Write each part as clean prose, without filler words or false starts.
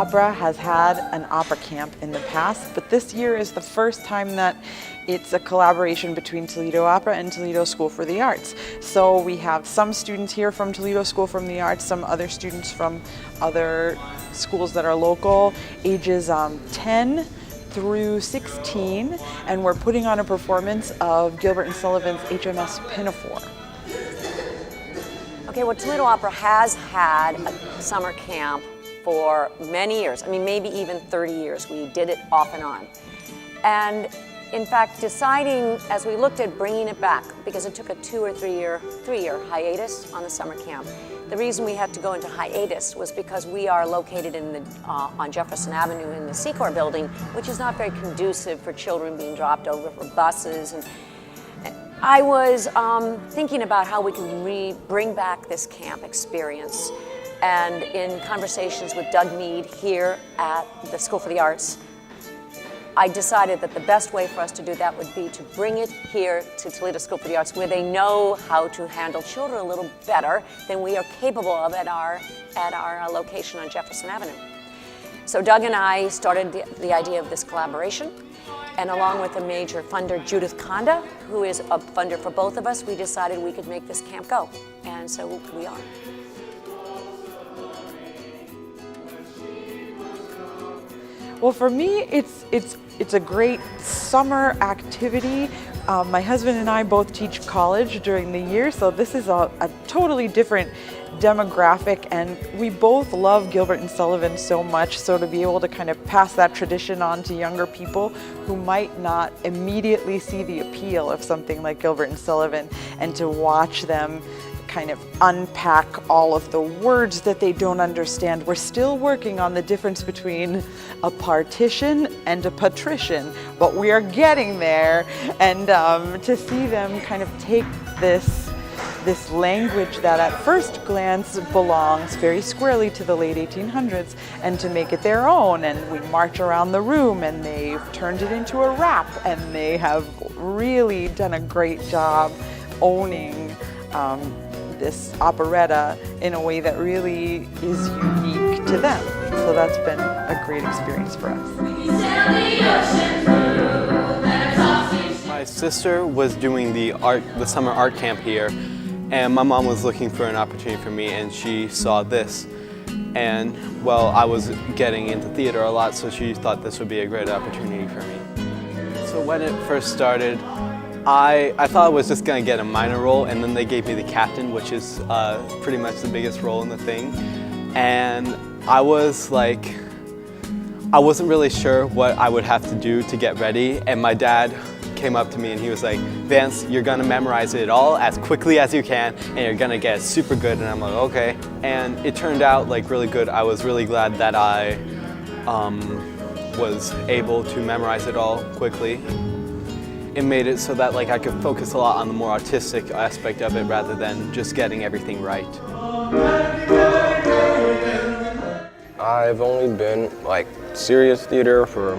Opera has had an opera camp in the past, but this year is the first time that it's a collaboration between Toledo Opera and Toledo School for the Arts. So we have some students here from Toledo School for the Arts, some other students from other schools that are local, ages 10 through 16, and we're putting on a performance of Gilbert and Sullivan's H.M.S. Pinafore. Okay, well, Toledo Opera has had a summer camp for many years. I mean, maybe even 30 years. We did it off and on. And in fact, deciding as we looked at bringing it back, because it took a 2 or 3 year hiatus on the summer camp. The reason we had to go into hiatus was because we are located in the, on Jefferson Avenue in the Secor building, which is not very conducive for children being dropped over for buses. And I was thinking about how we can bring back this camp experience. And in conversations with Doug Mead here at the School for the Arts, I decided that the best way for us to do that would be to bring it here to Toledo School for the Arts, where they know how to handle children a little better than we are capable of at our location on Jefferson Avenue. So Doug and I started the idea of this collaboration, and along with a major funder, Judith Conda, who is a funder for both of us, we decided we could make this camp go, and so we are. Well, for me, it's a great summer activity. My husband and I both teach college during the year, so this is a totally different demographic, and we both love Gilbert and Sullivan so much, so to be able to kind of pass that tradition on to younger people who might not immediately see the appeal of something like Gilbert and Sullivan, and to watch them kind of unpack all of the words that they don't understand. We're still working on the difference between a partition and a patrician, but we are getting there. And to see them kind of take this language that at first glance belongs very squarely to the late 1800s and to make it their own. And we march around the room and they've turned it into a rap, and they have really done a great job owning this operetta in a way that really is unique to them. So that's been a great experience for us. My sister was doing the summer art camp here, and my mom was looking for an opportunity for me, and she saw this. And well, I was getting into theater a lot, so she thought this would be a great opportunity for me. So when it first started, I thought I was just going to get a minor role, and then they gave me the captain, which is pretty much the biggest role in the thing. And I was like, I wasn't really sure what I would have to do to get ready, and my dad came up to me and he was like, Vance, you're going to memorize it all as quickly as you can, and you're going to get super good. And I'm like, okay. And it turned out like really good. I was really glad that I was able to memorize it all quickly. It made it so that like I could focus a lot on the more artistic aspect of it rather than just getting everything right. I've only been like serious theater for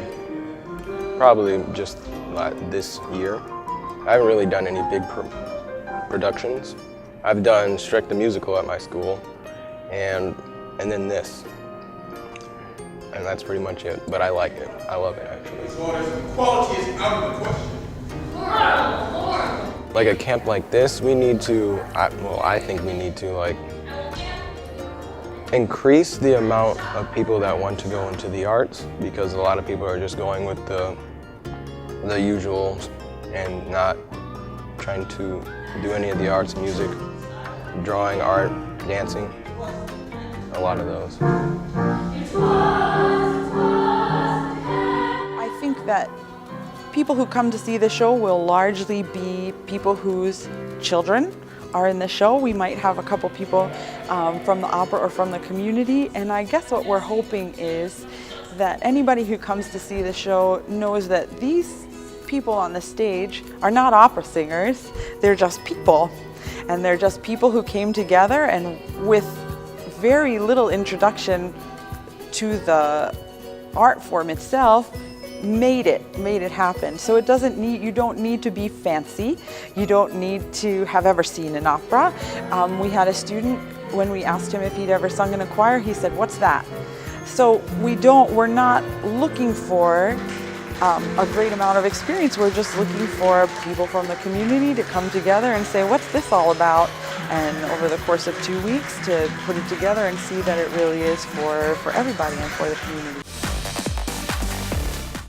probably just this year. I haven't really done any big productions. I've done Shrek the Musical at my school, and then this. And that's pretty much it, but I like it. I love it, actually. As long as the quality is out of the question. Like a camp like this, we need to, I think we need to like increase the amount of people that want to go into the arts, because a lot of people are just going with the usual and not trying to do any of the arts, music, drawing, art, dancing, a lot of those. I think that people who come to see the show will largely be people whose children are in the show. We might have a couple people from the opera or from the community, and I guess what we're hoping is that anybody who comes to see the show knows that these people on the stage are not opera singers, they're just people. And they're just people who came together and with very little introduction to the art form itself, made it happen. So it doesn't need, you don't need to be fancy. You don't need to have ever seen an opera. We had a student, when we asked him if he'd ever sung in a choir, he said, "What's that?" So we're not looking for a great amount of experience. We're just looking for people from the community to come together and say, what's this all about? And over the course of 2 weeks to put it together and see that it really is for everybody and for the community.